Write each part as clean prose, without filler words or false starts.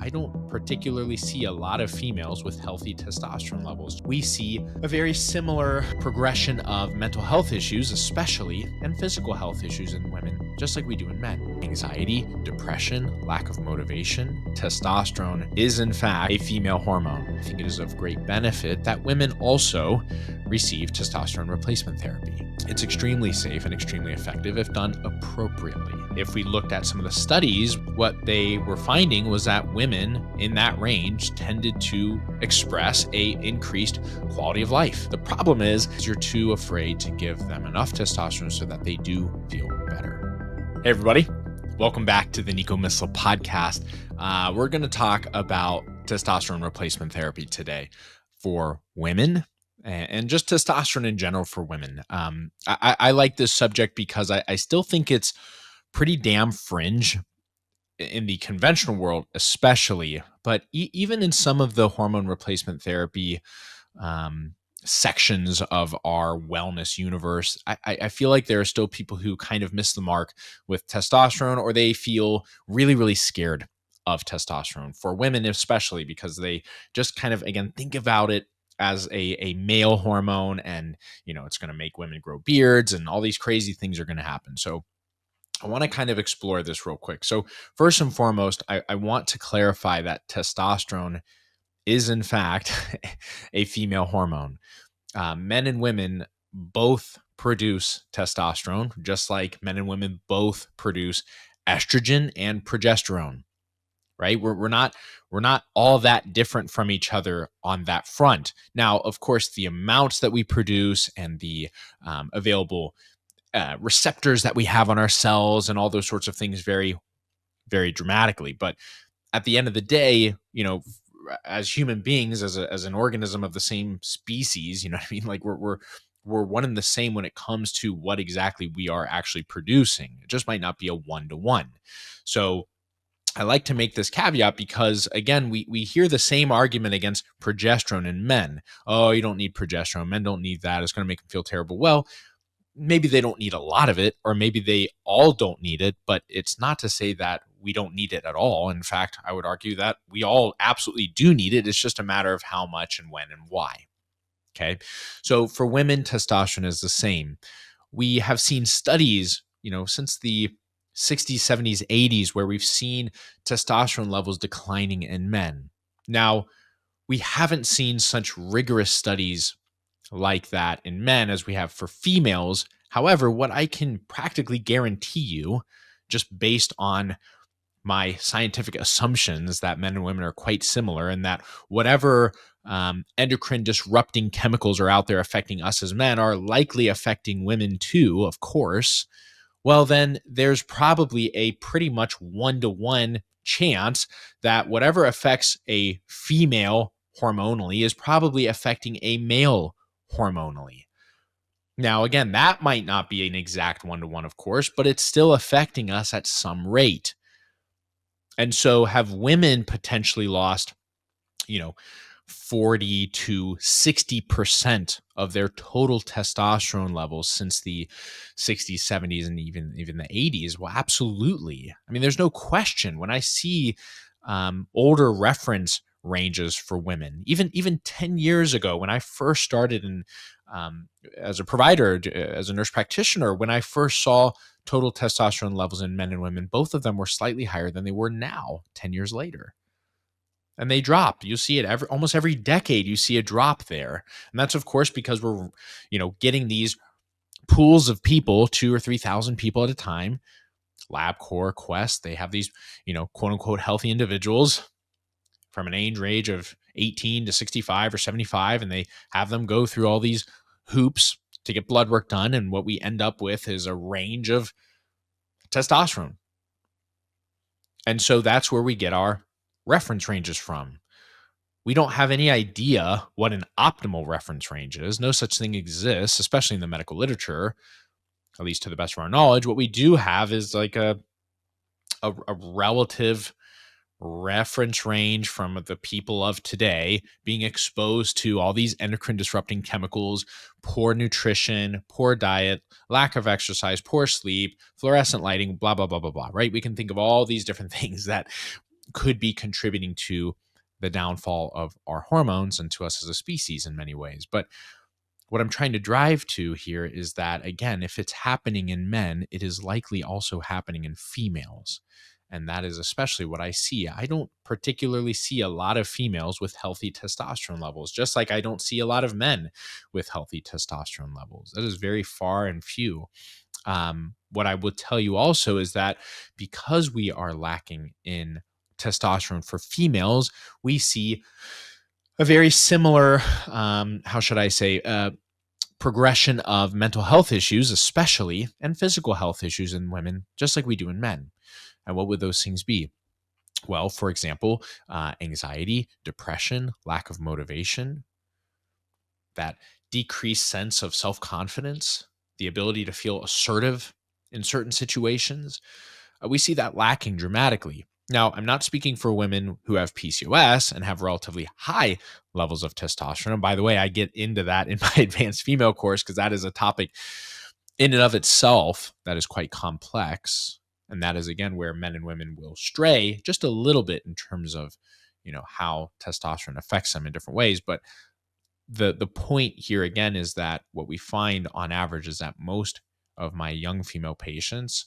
I don't particularly see a lot of females with healthy testosterone levels. We see a very similar progression of mental health issues, especially, and physical health issues in women, just like we do in men. Anxiety, depression, lack of motivation. Testosterone is, in fact, a female hormone. I think it is of great benefit that women also receive testosterone replacement therapy. It's extremely safe and extremely effective if done appropriately. If we looked at some of the studies, what they were finding was that women in that range tended to express a increased quality of life. The problem is you're too afraid to give them enough testosterone so that they do feel better. Hey everybody, welcome back to the Nico Misleh Podcast. We're going to talk about testosterone replacement therapy today for women and just testosterone in general for women. I like this subject because I still think it's pretty damn fringe in the conventional world, especially, but even in some of the hormone replacement therapy sections of our wellness universe, I feel like there are still people who kind of miss the mark with testosterone, or they feel really, really scared of testosterone for women, especially because they just kind of, again, think about it as a male hormone and, it's going to make women grow beards and all these crazy things are going to happen. So I want to kind of explore this real quick. So first and foremost, I want to clarify that testosterone is in fact a female hormone. Men and women both produce testosterone, just like men and women both produce estrogen and progesterone. Right? We're not all that different from each other on that front. Now, of course, the amounts that we produce and the available receptors that we have on our cells and all those sorts of things vary very dramatically. But at the end of the day, as human beings, as an organism of the same species, you know what I mean? Like we're one and the same when it comes to what exactly we are actually producing. It just might not be a one-to-one. So I like to make this caveat because, again, we hear the same argument against progesterone in men. Oh, you don't need progesterone. Men don't need that. It's going to make them feel terrible. Well, maybe they don't need a lot of it, or maybe they all don't need it, but it's not to say that we don't need it at all. In fact, I would argue that we all absolutely do need it. It's just a matter of how much and when and why. Okay. So for women, testosterone is the same. We have seen studies, since the 60s, 70s, 80s, where we've seen testosterone levels declining in men. Now, we haven't seen such rigorous studies like that in men as we have for females. However, what I can practically guarantee you, just based on my scientific assumptions, that men and women are quite similar, and that whatever endocrine disrupting chemicals are out there affecting us as men are likely affecting women too, of course, well, then there's probably a pretty much one-to-one chance that whatever affects a female hormonally is probably affecting a male hormonally. Now, again, that might not be an exact one-to-one, of course, but it's still affecting us at some rate. And so have women potentially lost, 40 to 60% of their total testosterone levels since the 60s, 70s, and even the 80s? Well, absolutely. I mean, there's no question. When I see older reference ranges for women, even 10 years ago, when I first started as a provider, as a nurse practitioner, when I first saw total testosterone levels in men and women, both of them were slightly higher than they were now 10 years later. And they drop. You see it almost every decade. You see a drop there, and that's of course because we're, getting these pools of people, 2,000 or 3,000 people at a time. LabCorp, Quest, they have these, quote unquote healthy individuals from an age range of 18 to 65 or 75, and they have them go through all these hoops to get blood work done, and what we end up with is a range of testosterone. And so that's where we get our reference ranges from. We don't have any idea what an optimal reference range is. No such thing exists, especially in the medical literature, at least to the best of our knowledge. What we do have is like a relative reference range from the people of today being exposed to all these endocrine disrupting chemicals, poor nutrition, poor diet, lack of exercise, poor sleep, fluorescent lighting, blah, blah, blah, blah, blah, right? We can think of all these different things that could be contributing to the downfall of our hormones and to us as a species in many ways. But what I'm trying to drive to here is that, again, if it's happening in men, it is likely also happening in females. And that is especially what I see. I don't particularly see a lot of females with healthy testosterone levels, just like I don't see a lot of men with healthy testosterone levels. That is very far and few. What I would tell you also is that because we are lacking in testosterone for females, we see a very similar, how should I say, progression of mental health issues, especially, and physical health issues in women, just like we do in men. And what would those things be? Well, for example, anxiety, depression, lack of motivation, that decreased sense of self-confidence, the ability to feel assertive in certain situations. We see that lacking dramatically. Now, I'm not speaking for women who have PCOS and have relatively high levels of testosterone. And by the way, I get into that in my advanced female course because that is a topic in and of itself that is quite complex. And that is, again, where men and women will stray just a little bit in terms of, how testosterone affects them in different ways. But the point here, again, is that what we find on average is that most of my young female patients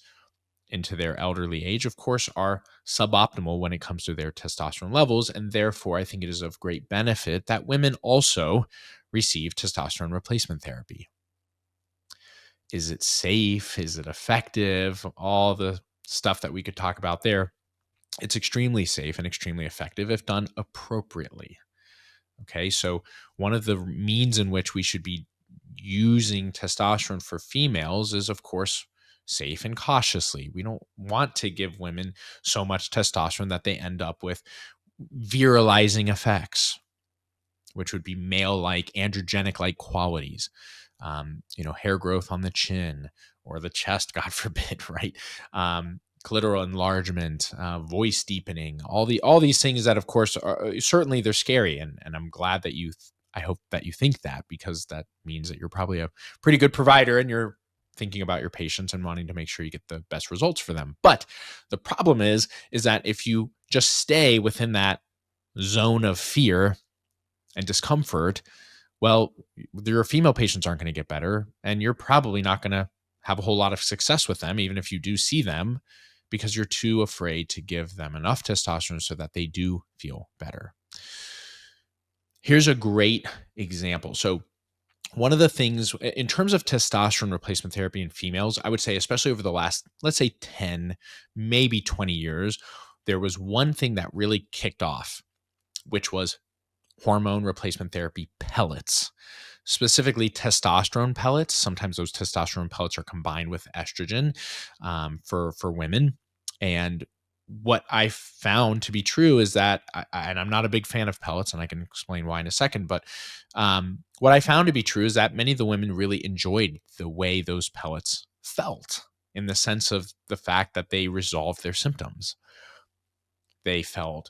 into their elderly age, of course, are suboptimal when it comes to their testosterone levels. And therefore, I think it is of great benefit that women also receive testosterone replacement therapy. Is it safe? Is it effective? All the stuff that we could talk about there. It's extremely safe and extremely effective if done appropriately. Okay, so one of the means in which we should be using testosterone for females is, of course, safe and cautiously. We don't want to give women so much testosterone that they end up with virilizing effects, which would be male-like, androgenic-like qualities. Hair growth on the chin or the chest, God forbid, right? Clitoral enlargement, voice deepening, all these things that, of course, are certainly they're scary, and I'm glad that I hope that you think that, because that means that you're probably a pretty good provider and you're thinking about your patients and wanting to make sure you get the best results for them. But the problem is that if you just stay within that zone of fear and discomfort, well, your female patients aren't going to get better, and you're probably not going to have a whole lot of success with them, even if you do see them, because you're too afraid to give them enough testosterone so that they do feel better. Here's a great example. So one of the things in terms of testosterone replacement therapy in females, I would say, especially over the last, let's say 10, maybe 20 years, there was one thing that really kicked off, which was hormone replacement therapy pellets, specifically testosterone pellets. Sometimes those testosterone pellets are combined with estrogen for women. And what I found to be true is that, and I'm not a big fan of pellets, and I can explain why in a second, but what I found to be true is that many of the women really enjoyed the way those pellets felt, in the sense of the fact that they resolved their symptoms. They felt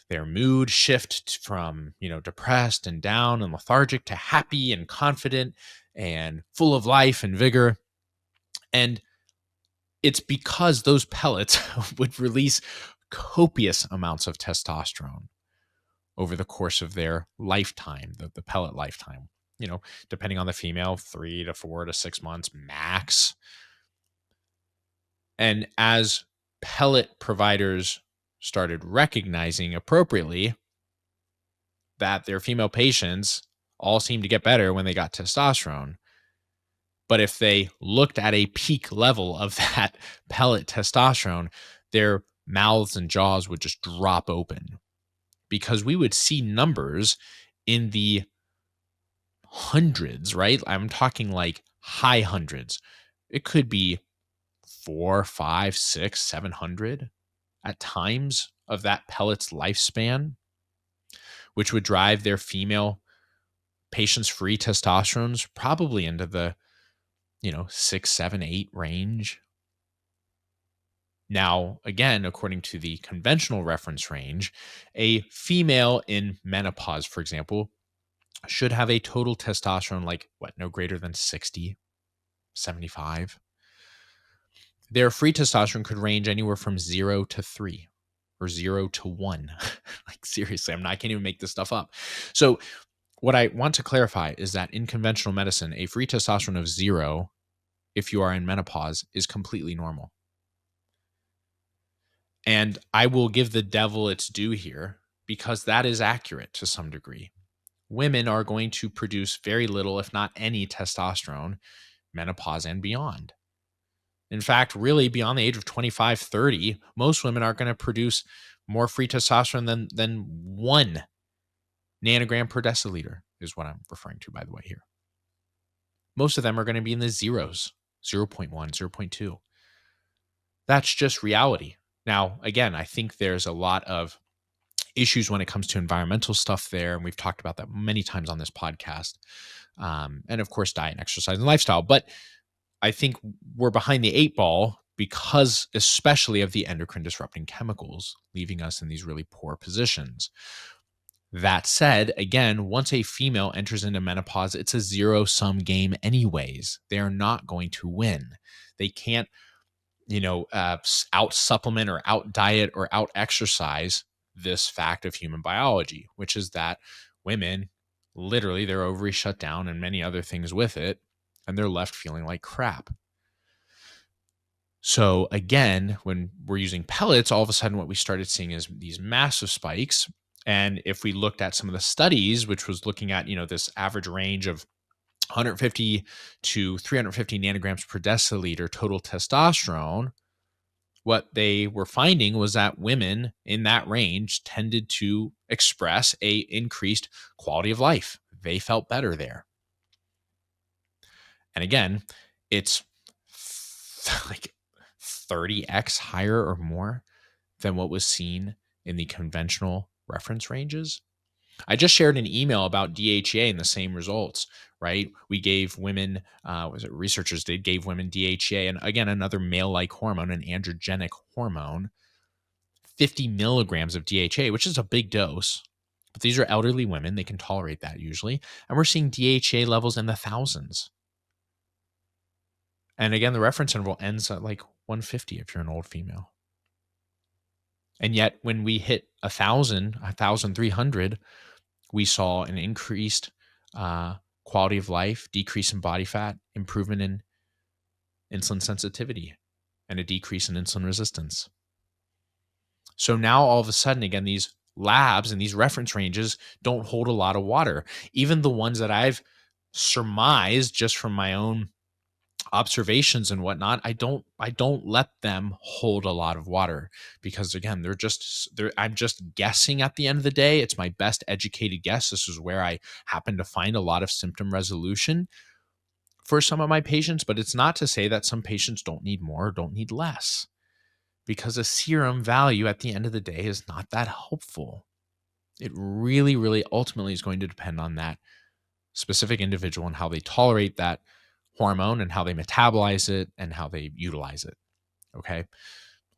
their mood shift from, depressed and down and lethargic to happy and confident and full of life and vigor. And it's because those pellets would release copious amounts of testosterone over the course of their lifetime, the pellet lifetime, depending on the female, 3 to 4 to 6 months max. And as pellet providers started recognizing appropriately that their female patients all seemed to get better when they got testosterone, but if they looked at a peak level of that pellet testosterone, their mouths and jaws would just drop open, because we would see numbers in the hundreds, right? I'm talking like high hundreds. It could be 4, 5, 6, 700 at times of that pellet's lifespan, which would drive their female patients' free testosterones probably into the 6, 7, 8 range. Now, again, according to the conventional reference range, a female in menopause, for example, should have a total testosterone no greater than 60, 75. Their free testosterone could range anywhere from 0 to 3. or 0 to 1. Like seriously, I can't even make this stuff up. So what I want to clarify is that in conventional medicine, a free testosterone of 0, if you are in menopause, is completely normal. And I will give the devil its due here because that is accurate to some degree. Women are going to produce very little, if not any, testosterone, menopause and beyond. In fact, really beyond the age of 25, 30, most women are going to produce more free testosterone than 1 nanogram per deciliter is what I'm referring to, by the way, here. Most of them are going to be in the zeros, 0.1, 0.2. That's just reality. Now, again, I think there's a lot of issues when it comes to environmental stuff there. And we've talked about that many times on this podcast. And of course, diet and exercise and lifestyle. But I think we're behind the 8 ball because especially of the endocrine disrupting chemicals, leaving us in these really poor positions. That said, again, once a female enters into menopause, it's a zero-sum game anyways. They are not going to win. They can't, out supplement or out diet or out exercise this fact of human biology, which is that women, literally their ovaries shut down and many other things with it, and they're left feeling like crap. So again, when we're using pellets, all of a sudden what we started seeing is these massive spikes. And if we looked at some of the studies, which was looking at, this average range of 150 to 350 nanograms per deciliter total testosterone, what they were finding was that women in that range tended to express a increased quality of life. They felt better there. And again, it's like 30x higher or more than what was seen in the conventional reference ranges. I just shared an email about DHEA and the same results, right? We gave women, researchers gave women DHEA, and again, another male-like hormone, an androgenic hormone, 50 milligrams of DHEA, which is a big dose. But these are elderly women. They can tolerate that usually. And we're seeing DHEA levels in the thousands. And again, the reference interval ends at like 150 if you're an old female. And yet when we hit 1,000, 1,300, we saw an increased quality of life, decrease in body fat, improvement in insulin sensitivity, and a decrease in insulin resistance. So now all of a sudden, again, these labs and these reference ranges don't hold a lot of water. Even the ones that I've surmised just from my own observations and whatnot, I don't let them hold a lot of water because again, I'm just guessing at the end of the day. It's my best educated guess. This is where I happen to find a lot of symptom resolution for some of my patients, but it's not to say that some patients don't need more or don't need less, because a serum value at the end of the day is not that helpful. It really, really ultimately is going to depend on that specific individual and how they tolerate that hormone and how they metabolize it and how they utilize it. Okay.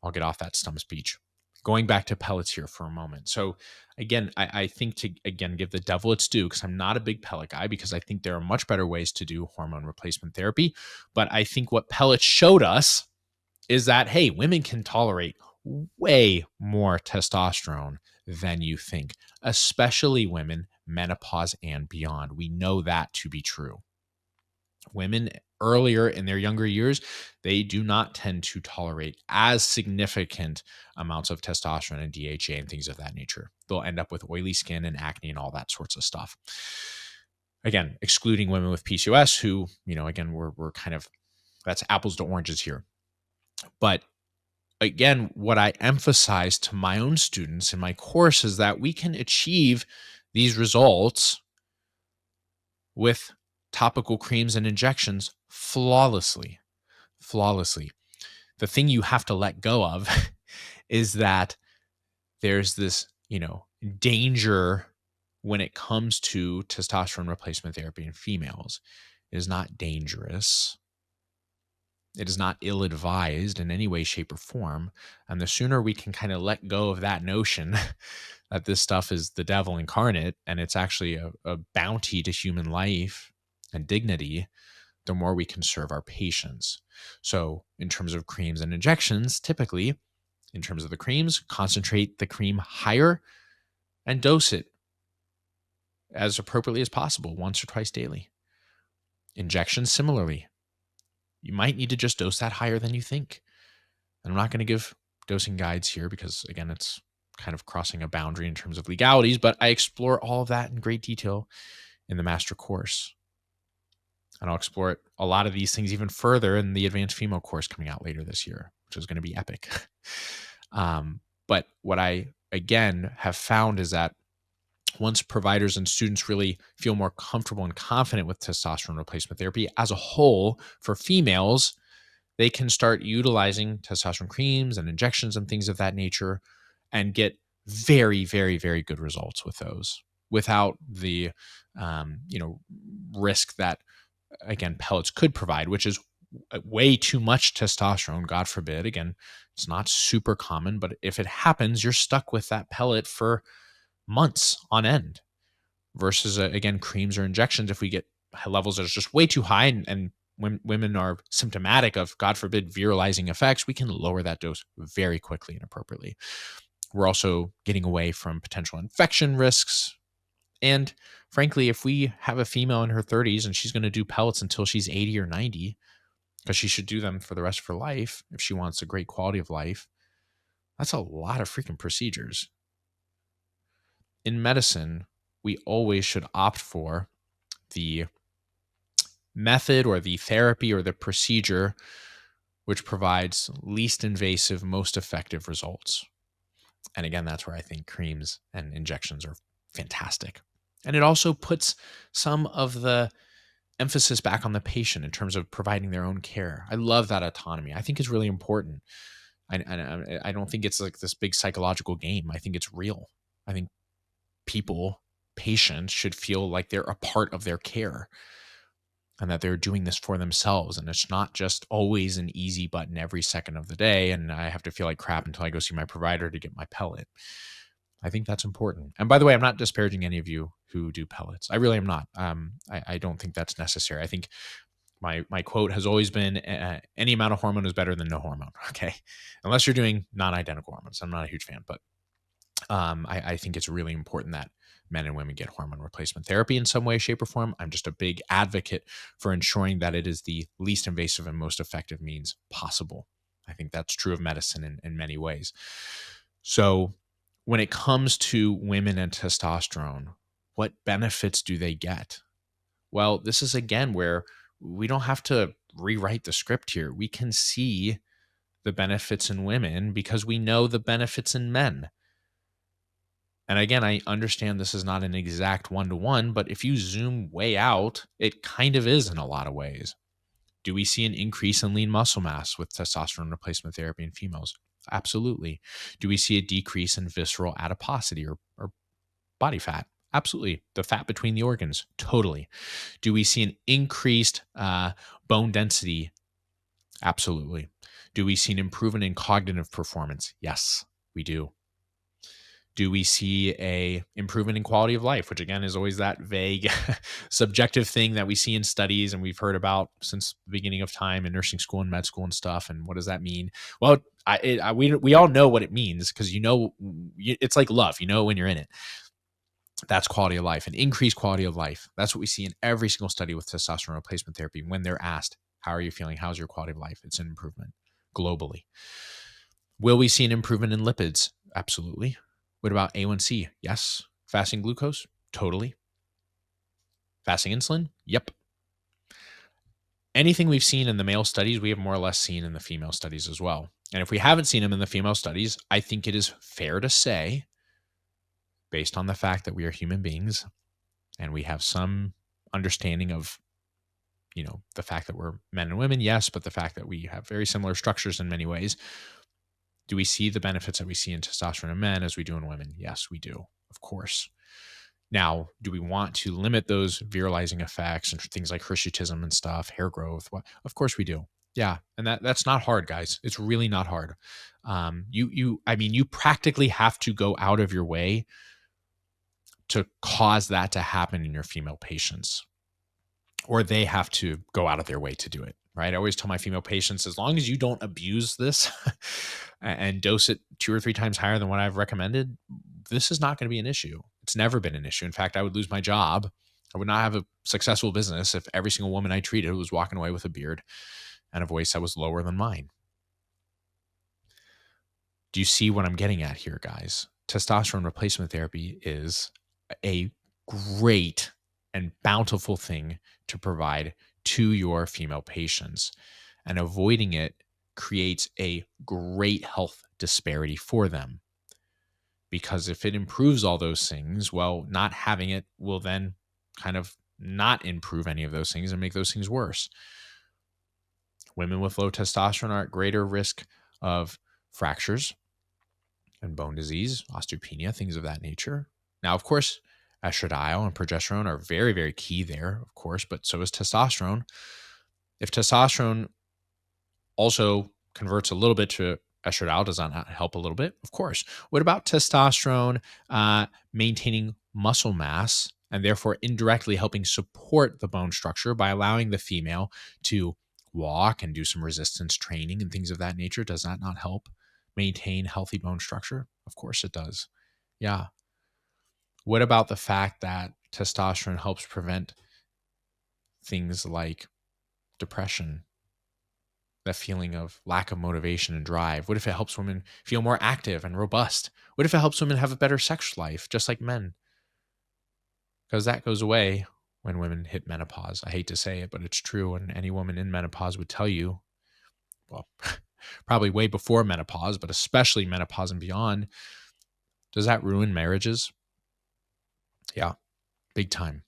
I'll get off that stump speech. Going back to pellets here for a moment. So again, I think to, again, give the devil its due, because I'm not a big pellet guy, because I think there are much better ways to do hormone replacement therapy. But I think what pellets showed us is that, hey, women can tolerate way more testosterone than you think, especially women menopause and beyond. We know that to be true. Women earlier in their younger years, they do not tend to tolerate as significant amounts of testosterone and DHA and things of that nature. They'll end up with oily skin and acne and all that sorts of stuff. Again, excluding women with PCOS who, again, we're kind of, that's apples to oranges here. But again, what I emphasize to my own students in my course is that we can achieve these results with topical creams and injections flawlessly. The thing you have to let go of is that there's this, danger when it comes to testosterone replacement therapy in females. It is not dangerous. It is not ill-advised in any way, shape, or form. And the sooner we can kind of let go of that notion that this stuff is the devil incarnate and it's actually a bounty to human life and dignity, the more we can serve our patients. So in terms of creams and injections, typically In terms of the creams, concentrate the cream higher and dose it as appropriately as possible, once or twice daily. Injections, similarly. You might need to just dose that higher than you think. And I'm not going to give dosing guides here because, again, it's kind of crossing a boundary in terms of legalities, but I explore all of that in great detail in the master course. And I'll explore a lot of these things even further in the advanced female course coming out later this year, which is going to be epic. But what I, again, have found is that once providers and students really feel more comfortable and confident with testosterone replacement therapy as a whole for females, they can start utilizing testosterone creams and injections and things of that nature and get very, very, very good results with those without the, risk that, again, pellets could provide, which is way too much testosterone, God forbid. Again, it's not super common, but if it happens, you're stuck with that pellet for months on end versus, again, creams or injections. If we get levels that are just way too high and when women are symptomatic of, God forbid, virilizing effects, we can lower that dose very quickly and appropriately. We're also getting away from potential infection risks. And frankly, if we have a female in her 30s and she's going to do pellets until she's 80 or 90, because she should do them for the rest of her life if she wants a great quality of life, that's a lot of freaking procedures. In medicine, we always should opt for the method or the therapy or the procedure which provides least invasive, most effective results. And again, that's where I think creams and injections are fantastic. And it also puts some of the emphasis back on the patient in terms of providing their own care. I love that autonomy. I think it's really important. I don't think it's like this big psychological game. I think it's real. I think patients should feel like they're a part of their care and that they're doing this for themselves. And it's not just always an easy button every second of the day. And I have to feel like crap until I go see my provider to get my pellet. I think that's important. And by the way, I'm not disparaging any of you who do pellets. I really am not. I don't think that's necessary. I think my quote has always been any amount of hormone is better than no hormone. Okay. Unless you're doing non-identical hormones. I'm not a huge fan, but I think it's really important that men and women get hormone replacement therapy in some way, shape, or form. I'm just a big advocate for ensuring that it is the least invasive and most effective means possible. I think that's true of medicine in many ways. So when it comes to women and testosterone, what benefits do they get? Well, this is again where we don't have to rewrite the script here. We can see the benefits in women because we know the benefits in men. And again, I understand this is not an exact one-to-one, but if you zoom way out, it kind of is in a lot of ways. Do we see an increase in lean muscle mass with testosterone replacement therapy in females? Absolutely. Do we see a decrease in visceral adiposity or body fat? Absolutely. The fat between the organs? Totally. Do we see an increased bone density? Absolutely. Do we see an improvement in cognitive performance? Yes, we do. Do we see a improvement in quality of life, which again is always that vague subjective thing that we see in studies and we've heard about since the beginning of time in nursing school and med school and stuff. And what does that mean? Well, we all know what it means because it's like love, when you're in it. That's quality of life and increased quality of life. That's what we see in every single study with testosterone replacement therapy. When they're asked, how are you feeling? How's your quality of life? It's an improvement globally. Will we see an improvement in lipids? Absolutely. What about A1C? Yes. Fasting glucose? Totally. Fasting insulin? Yep. Anything we've seen in the male studies, we have more or less seen in the female studies as well. And if we haven't seen them in the female studies, I think it is fair to say, based on the fact that we are human beings and we have some understanding of, the fact that we're men and women, yes, but the fact that we have very similar structures in many ways. Do we see the benefits that we see in testosterone in men as we do in women? Yes, we do, of course. Now, do we want to limit those virilizing effects and things like hirsutism and stuff, hair growth? Well, of course we do. Yeah, and that's not hard, guys. It's really not hard. You practically have to go out of your way to cause that to happen in your female patients, or they have to go out of their way to do it. right? I always tell my female patients, as long as you don't abuse this and dose it 2 or 3 times higher than what I've recommended, this is not going to be an issue. It's never been an issue. In fact, I would lose my job. I would not have a successful business if every single woman I treated was walking away with a beard and a voice that was lower than mine. Do you see what I'm getting at here, guys? Testosterone replacement therapy is a great and bountiful thing to provide to your female patients, and avoiding it creates a great health disparity for them. Because if it improves all those things, well, not having it will then kind of not improve any of those things and make those things worse. Women with low testosterone are at greater risk of fractures and bone disease, osteopenia, things of that nature. Now, of course, estradiol and progesterone are very, very key there, of course, but so is testosterone. If testosterone also converts a little bit to estradiol, does that not help a little bit? Of course. What about testosterone maintaining muscle mass and therefore indirectly helping support the bone structure by allowing the female to walk and do some resistance training and things of that nature? Does that not help maintain healthy bone structure? Of course it does. Yeah. What about the fact that testosterone helps prevent things like depression, that feeling of lack of motivation and drive? What if it helps women feel more active and robust? What if it helps women have a better sex life, just like men? Because that goes away when women hit menopause. I hate to say it, but it's true. And any woman in menopause would tell you, well, probably way before menopause, but especially menopause and beyond, does that ruin marriages? Yeah, big time.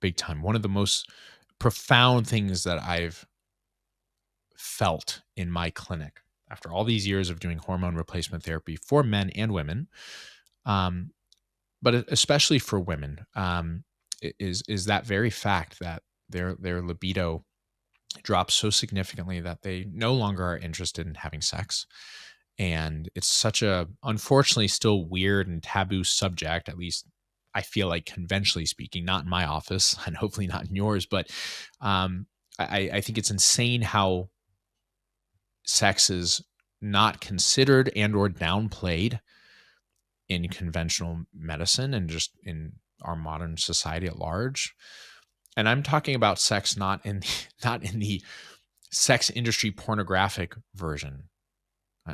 Big time. One of the most profound things that I've felt in my clinic after all these years of doing hormone replacement therapy for men and women, but especially for women, is that very fact that their libido drops so significantly that they no longer are interested in having sex. And it's such a, unfortunately, still weird and taboo subject, at least I feel like conventionally speaking, not in my office and hopefully not in yours, but I think it's insane how sex is not considered and or downplayed in conventional medicine and just in our modern society at large. And I'm talking about sex not in the sex industry pornographic version.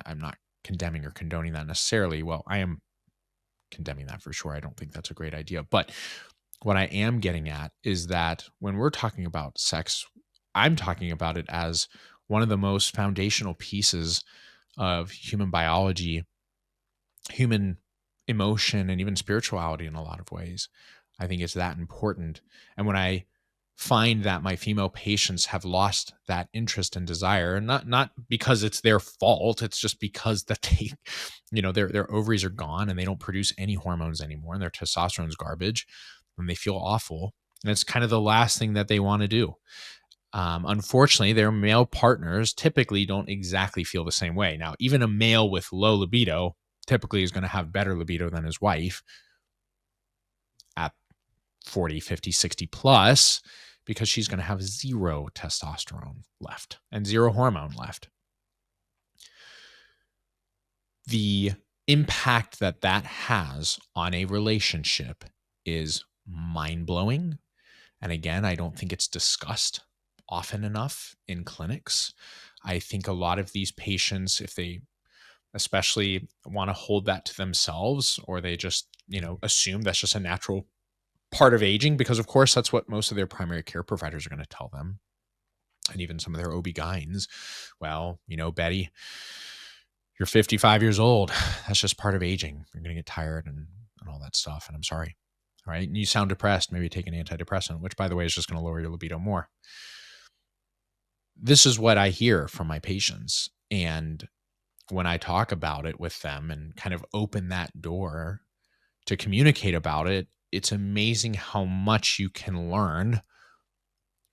I'm not condemning or condoning that necessarily. Well, I am condemning that for sure. I don't think that's a great idea. But what I am getting at is that when we're talking about sex, I'm talking about it as one of the most foundational pieces of human biology, human emotion, and even spirituality in a lot of ways. I think it's that important. And when I find that my female patients have lost that interest and desire, and not because it's their fault, it's just because that they, their ovaries are gone and they don't produce any hormones anymore and their testosterone's garbage and they feel awful. And it's kind of the last thing that they want to do. Unfortunately, their male partners typically don't exactly feel the same way. Now, even a male with low libido typically is going to have better libido than his wife at 40, 50, 60 plus, because she's going to have zero testosterone left and zero hormone left. The impact that has on a relationship is mind-blowing. And again, I don't think it's discussed often enough in clinics. I think a lot of these patients, if they especially want to hold that to themselves, or they just, assume that's just a natural part of aging, because of course that's what most of their primary care providers are going to tell them. And even some of their OB-GYNs, well, Betty, you're 55 years old. That's just part of aging. You're going to get tired and all that stuff. And I'm sorry. All right. And you sound depressed. Maybe take an antidepressant, which, by the way, is just going to lower your libido more. This is what I hear from my patients. And when I talk about it with them and kind of open that door to communicate about it, it's amazing how much you can learn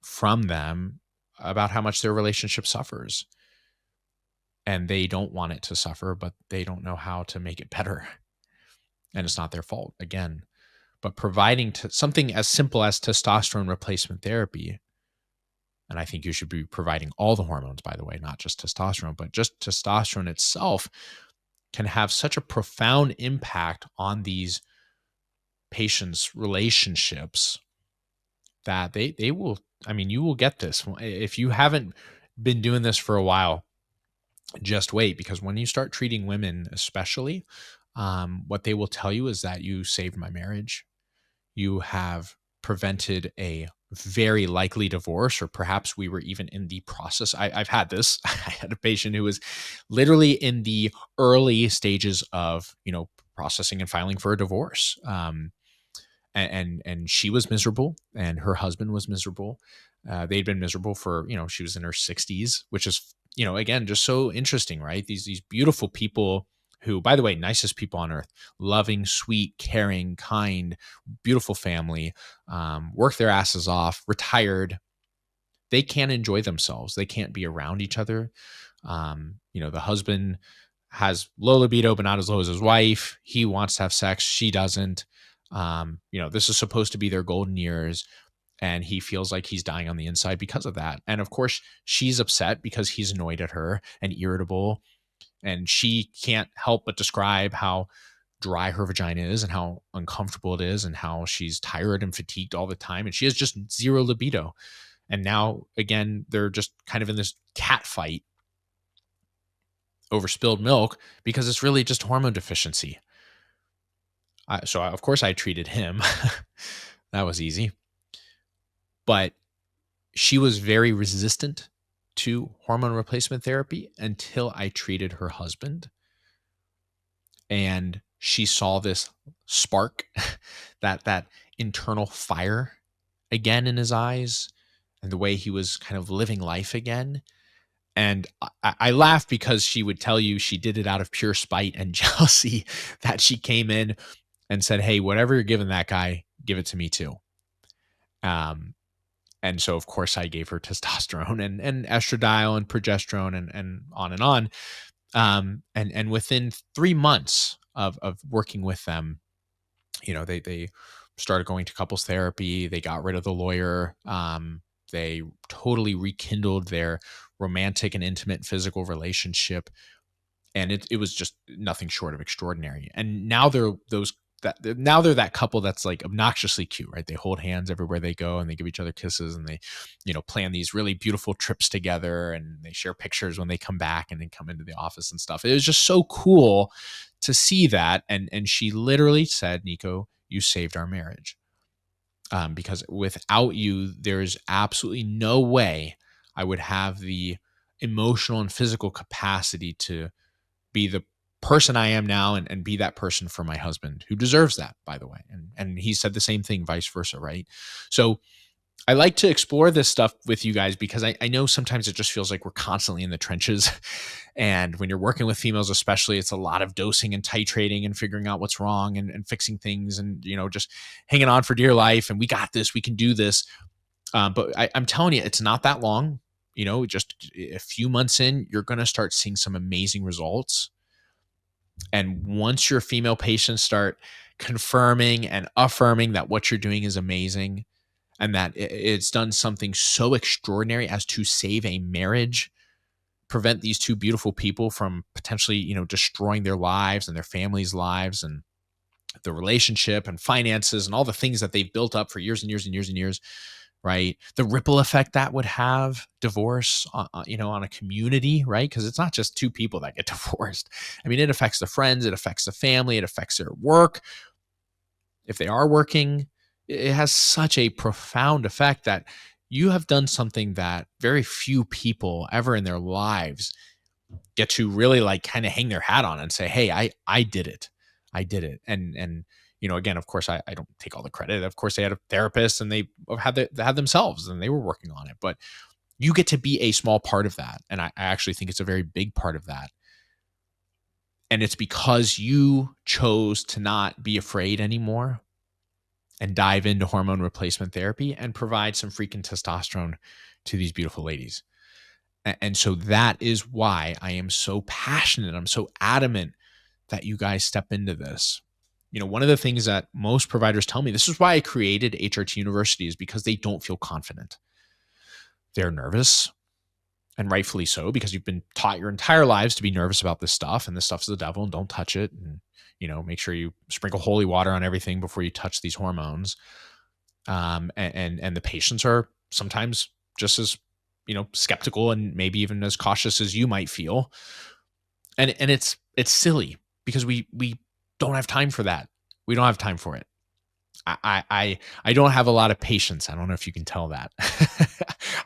from them about how much their relationship suffers. And they don't want it to suffer, but they don't know how to make it better. And it's not their fault, again. But providing something as simple as testosterone replacement therapy And I think you should be providing all the hormones, by the way, not just testosterone, but just testosterone itself can have such a profound impact on these patients' relationships that they will, I mean, you will get this. If you haven't been doing this for a while, just wait, because when you start treating women, especially, what they will tell you is that you saved my marriage. You have prevented a very likely divorce, or perhaps we were even in the process. I've had this. I had a patient who was literally in the early stages of, processing and filing for a divorce. And she was miserable, and her husband was miserable. They'd been miserable for, she was in her 60s, which is, again, just so interesting, right? These beautiful people who, by the way, nicest people on earth, loving, sweet, caring, kind, beautiful family, work their asses off, retired. They can't enjoy themselves. They can't be around each other. The husband has low libido, but not as low as his wife. He wants to have sex. She doesn't. This is supposed to be their golden years, and he feels like he's dying on the inside because of that. And of course, she's upset because he's annoyed at her and irritable, and she can't help but describe how dry her vagina is and how uncomfortable it is and how she's tired and fatigued all the time. And she has just zero libido. And now, again, they're just kind of in this cat fight over spilled milk because it's really just hormone deficiency. So, of course, I treated him. That was easy. But she was very resistant to hormone replacement therapy until I treated her husband. And she saw this spark, that internal fire again in his eyes, and the way he was kind of living life again. And I laugh because she would tell you she did it out of pure spite and jealousy, that she came in and said, hey, whatever you're giving that guy, give it to me too. And so, of course, I gave her testosterone and estradiol and progesterone and on and on. And within 3 months of working with them, they started going to couples therapy. They got rid of the lawyer. They totally rekindled their romantic and intimate physical relationship. And it was just nothing short of extraordinary. And now they're that couple that's like obnoxiously cute, right? They hold hands everywhere they go, and they give each other kisses, and they, plan these really beautiful trips together, and they share pictures when they come back and then come into the office and stuff. It was just so cool to see that. And she literally said, Nico, you saved our marriage. Because without you, there's absolutely no way I would have the emotional and physical capacity to be the person I am now and be that person for my husband, who deserves that, by the way. And he said the same thing, vice versa, right? So I like to explore this stuff with you guys because I know sometimes it just feels like we're constantly in the trenches. And when you're working with females, especially, it's a lot of dosing and titrating and figuring out what's wrong and fixing things and, just hanging on for dear life. And we got this, we can do this. But I'm telling you, it's not that long. Just a few months in, you're going to start seeing some amazing results. And once your female patients start confirming and affirming that what you're doing is amazing, and that it's done something so extraordinary as to save a marriage, prevent these two beautiful people from potentially, destroying their lives and their families' lives and the relationship and finances and all the things that they've built up for years and years and years and years, right? The ripple effect that would have divorce, on a community, right? Because it's not just two people that get divorced. I mean, it affects the friends, it affects the family, it affects their work. If they are working, it has such a profound effect that you have done something that very few people ever in their lives get to really like kind of hang their hat on and say, hey, I did it. I did it. And again, of course, I don't take all the credit. Of course, they had a therapist and they had themselves and they were working on it. But you get to be a small part of that. And I actually think it's a very big part of that. And it's because you chose to not be afraid anymore and dive into hormone replacement therapy and provide some freaking testosterone to these beautiful ladies. And so that is why I am so passionate. I'm so adamant that you guys step into this. One of the things that most providers tell me, this is why I created HRT University, is because they don't feel confident. They're nervous, and rightfully so, because you've been taught your entire lives to be nervous about this stuff, and this stuff's the devil, and don't touch it. And, make sure you sprinkle holy water on everything before you touch these hormones. And the patients are sometimes just as, skeptical and maybe even as cautious as you might feel. And it's silly, because we don't have time for that. We don't have time for it. I don't have a lot of patience. I don't know if you can tell that.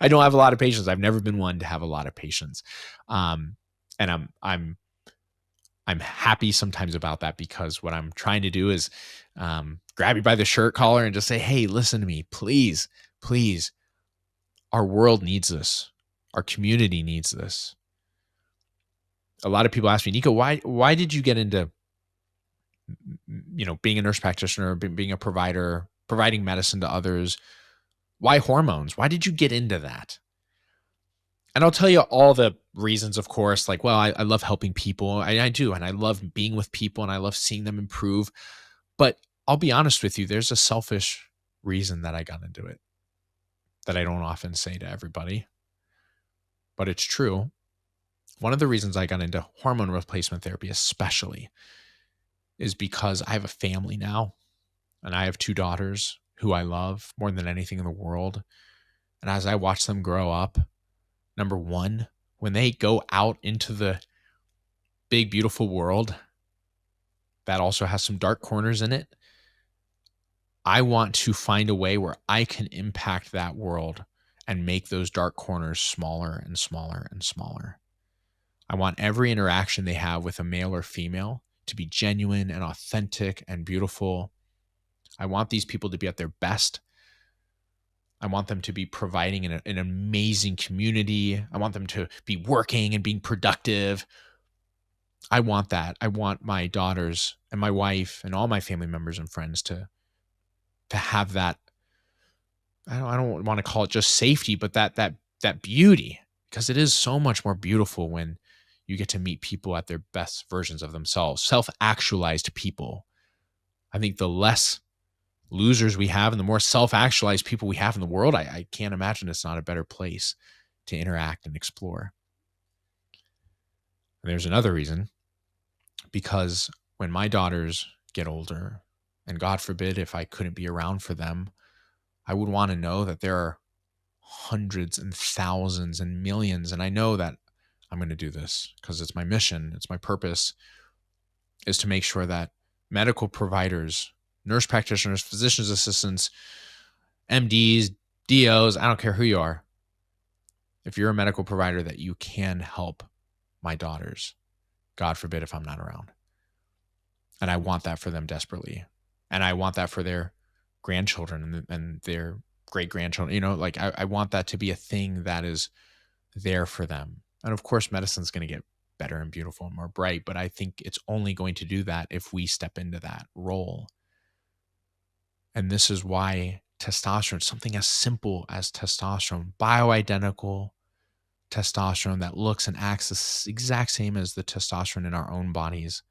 I don't have a lot of patience. I've never been one to have a lot of patience. And I'm happy sometimes about that, because what I'm trying to do is grab you by the shirt collar and just say, hey, listen to me, please, please. Our world needs this. Our community needs this. A lot of people ask me, Nico, why did you get into being a nurse practitioner, being a provider, providing medicine to others? Why hormones? Why did you get into that? And I'll tell you all the reasons, of course, like, well, I love helping people. I do. And I love being with people, and I love seeing them improve. But I'll be honest with you, there's a selfish reason that I got into it that I don't often say to everybody, but it's true. One of the reasons I got into hormone replacement therapy especially is because I have a family now, and I have 2 daughters who I love more than anything in the world. And as I watch them grow up, number one, when they go out into the big, beautiful world that also has some dark corners in it, I want to find a way where I can impact that world and make those dark corners smaller and smaller and smaller. I want every interaction they have with a male or female to be genuine and authentic and beautiful. I want these people to be at their best. I want them to be providing an amazing community. I want them to be working and being productive. I want that. I want my daughters and my wife and all my family members and friends to have that. I don't want to call it just safety, but that beauty, because it is so much more beautiful when you get to meet people at their best versions of themselves, self-actualized people. I think the less losers we have and the more self-actualized people we have in the world, I can't imagine it's not a better place to interact and explore. And there's another reason, because when my daughters get older, and God forbid if I couldn't be around for them, I would want to know that there are hundreds and thousands and millions, and I know that I'm going to do this because it's my mission, it's my purpose, is to make sure that medical providers, nurse practitioners, physician's assistants, MDs, DOs, I don't care who you are, if you're a medical provider, that you can help my daughters, God forbid if I'm not around. And I want that for them desperately. And I want that for their grandchildren and their great-grandchildren. I want that to be a thing that is there for them. And of course, medicine's going to get better and beautiful and more bright, but I think it's only going to do that if we step into that role. And this is why testosterone, something as simple as testosterone, bioidentical testosterone that looks and acts the exact same as the testosterone in our own bodies,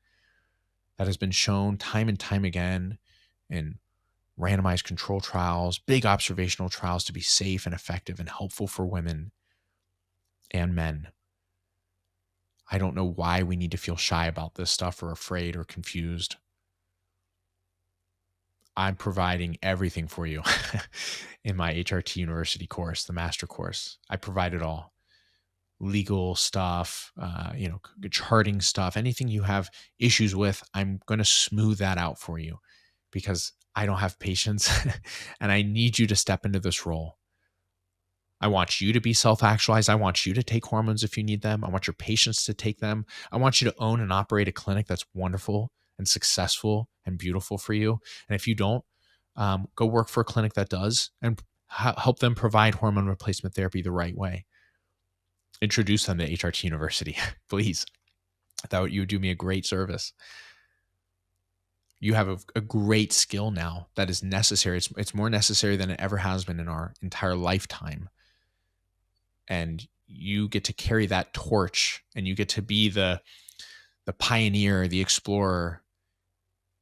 that has been shown time and time again in randomized control trials, big observational trials, to be safe and effective and helpful for women and men. I don't know why we need to feel shy about this stuff or afraid or confused. I'm providing everything for you in my HRT University course, the master course. I provide it all. Legal stuff, charting stuff, anything you have issues with, I'm going to smooth that out for you, because I don't have patience and I need you to step into this role. I want you to be self-actualized. I want you to take hormones if you need them. I want your patients to take them. I want you to own and operate a clinic that's wonderful and successful and beautiful for you. And if you don't, go work for a clinic that does, and help them provide hormone replacement therapy the right way. Introduce them to HRT University, please. That you would do me a great service. You have a great skill now that is necessary. It's more necessary than it ever has been in our entire lifetime. And you get to carry that torch, and you get to be the pioneer, the explorer,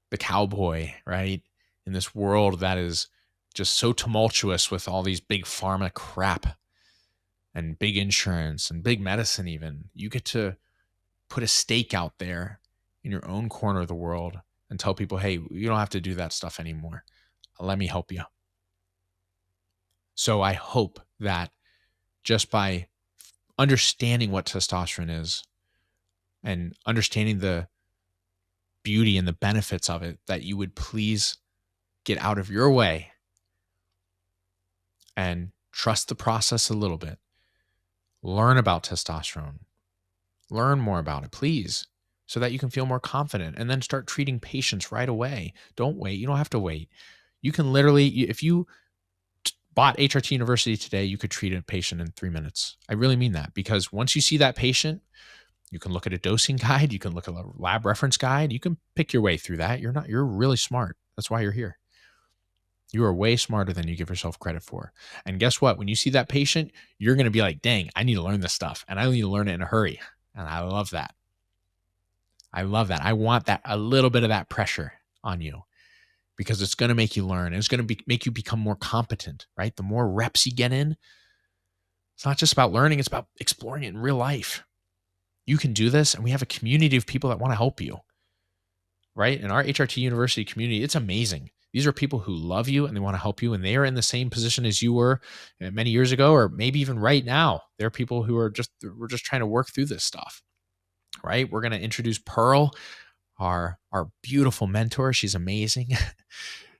the cowboy, right? In this world that is just so tumultuous with all these big pharma crap. and big insurance and big medicine even. You get to put a stake out there in your own corner of the world and tell people, hey, you don't have to do that stuff anymore. Let me help you. So I hope that just by understanding what testosterone is and understanding the beauty and the benefits of it, that you would please get out of your way and trust the process a little bit. Learn about testosterone. Learn more about it, please, so that you can feel more confident and then start treating patients right away. Don't wait. You don't have to wait. You can literally, if you bought HRT University today, you could treat a patient in 3 minutes. I really mean that, because once you see that patient, you can look at a dosing guide, you can look at a lab reference guide, you can pick your way through that. You're really smart. That's why you're here. You are way smarter than you give yourself credit for. And guess what? When you see that patient, you're going to be like, dang, I need to learn this stuff, and I need to learn it in a hurry. And I love that. I love that. I want that, a little bit of that pressure on you, because it's going to make you learn. It's going to make you become more competent, right? The more reps you get in, it's not just about learning, it's about exploring it in real life. You can do this, and we have a community of people that want to help you, right? In our HRT University community, it's amazing. These are people who love you and they want to help you, and they are in the same position as you were many years ago, or maybe even right now. There are people who are we're just trying to work through this stuff, right? We're going to introduce Pearl, our beautiful mentor. She's amazing.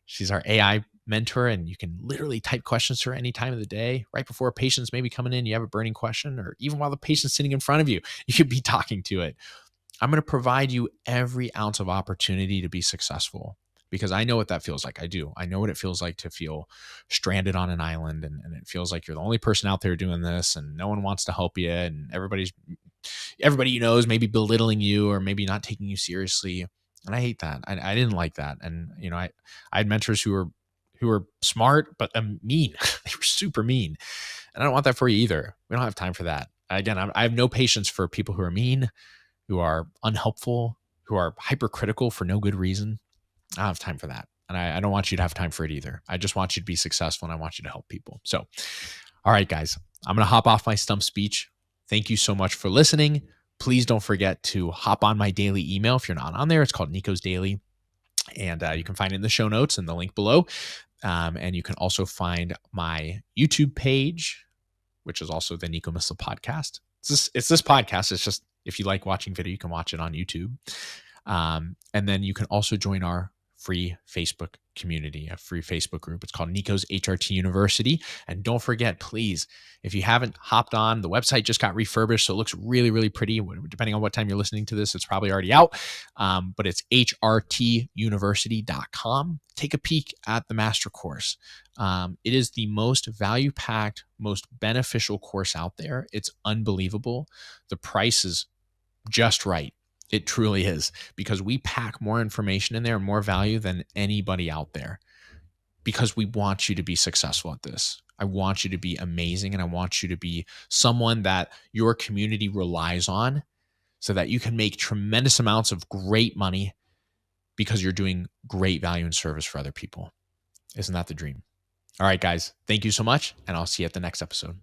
She's our AI mentor, and you can literally type questions to her any time of the day, right before a patient's maybe coming in, you have a burning question, or even while the patient's sitting in front of you, you could be talking to it. I'm going to provide you every ounce of opportunity to be successful, because I know what that feels like. I do. I know what it feels like to feel stranded on an island, and it feels like you're the only person out there doing this, and no one wants to help you, and everybody you know is maybe belittling you or maybe not taking you seriously. And I hate that. I didn't like that. And I had mentors who were smart but mean. They were super mean, and I don't want that for you either. We don't have time for that. Again, I have no patience for people who are mean, who are unhelpful, who are hypercritical for no good reason. I don't have time for that. And I don't want you to have time for it either. I just want you to be successful, and I want you to help people. So, all right, guys, I'm going to hop off my stump speech. Thank you so much for listening. Please don't forget to hop on my daily email. If you're not on there, it's called Nico's Daily. And you can find it in the show notes and the link below. And you can also find my YouTube page, which is also the Nico Misleh Podcast. It's this podcast. It's just, if you like watching video, you can watch it on YouTube. And then you can also join our free Facebook community, a free Facebook group. It's called Nico's HRT University. And don't forget, please, if you haven't hopped on, the website just got refurbished, so it looks really, really pretty. Depending on what time you're listening to this, it's probably already out. But it's hrtuniversity.com. Take a peek at the master course. It is the most value-packed, most beneficial course out there. It's unbelievable. The price is just right. It truly is, because we pack more information in there and more value than anybody out there, because we want you to be successful at this. I want you to be amazing, and I want you to be someone that your community relies on, so that you can make tremendous amounts of great money because you're doing great value and service for other people. Isn't that the dream? All right, guys, thank you so much, and I'll see you at the next episode.